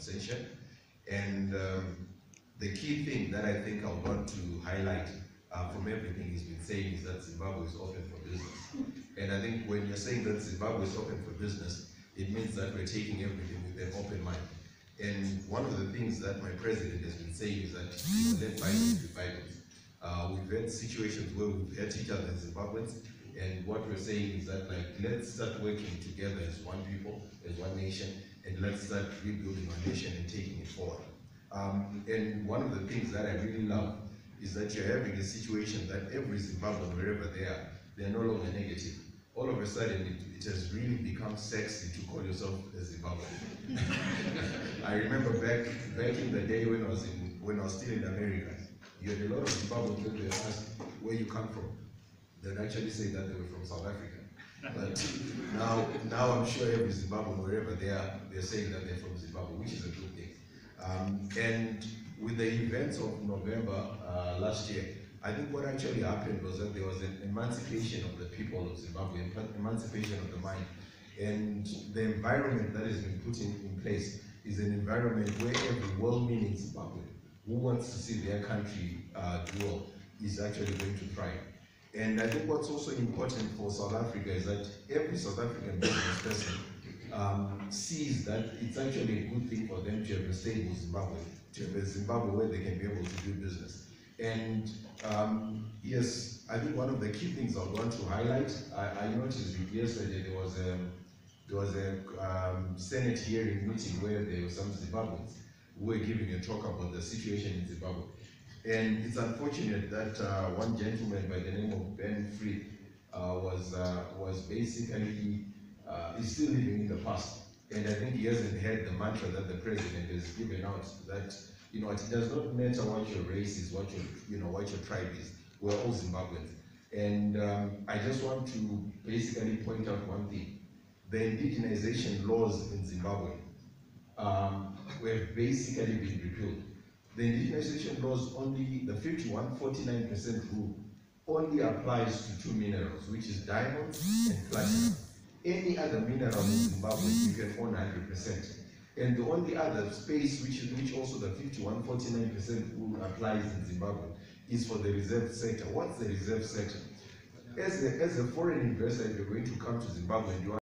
attention. And the key thing that I think I want to highlight from everything he's been saying is that Zimbabwe is open for business. And I think when you're saying that Zimbabwe is open for business, it means that we're taking everything with an open mind. And one of the things that my president has been saying is that let bygones be bygones. We've had situations where we've hurt each other as Zimbabweans, and what we're saying is that, like, let's start working together as one people, as one nation, and let's start rebuilding our nation and taking it forward. And one of the things that I really love is that you're having a situation that every Zimbabwean, wherever they are, they're no longer negative. All of a sudden, it has really become sexy to call yourself a Zimbabwean. I remember back in the day when I was still in America, you had a lot of Zimbabweans when they asked where you come from. They'd actually say that they were from South Africa. But now I'm sure every Zimbabwean, wherever they are, they're saying that they're from Zimbabwe, which is a good thing. And with the events of November last year, I think what actually happened was that there was an emancipation of the people of Zimbabwe, emancipation of the mind. And the environment that has been put in place is an environment where every well-meaning Zimbabwean who wants to see their country do well is actually going to thrive. And I think what's also important for South Africa is that every South African business person sees that it's actually a good thing for them to have a stable Zimbabwe, to have a Zimbabwe where they can be able to do business. And yes, I think one of the key things I want to highlight, I noticed yesterday there was a Senate hearing meeting where there were some Zimbabweans who were giving a talk about the situation in Zimbabwe. And it's unfortunate that one gentleman by the name of Ben Free was basically, is still living in the past. And I think he hasn't heard the mantra that the president has given out, that, you know, it does not matter what your race is, what your tribe is, we're all Zimbabweans. And I just want to basically point out one thing. The indigenization laws in Zimbabwe were basically been repealed. The indigenization laws, only the 51-49% rule only applies to two minerals, which is diamonds and platinum. Any other mineral in Zimbabwe, you can own 100%. And the only other space which also the 51-49% rule applies in Zimbabwe is for the reserve sector. What's the reserve sector? As a foreign investor, if you're going to come to Zimbabwe and you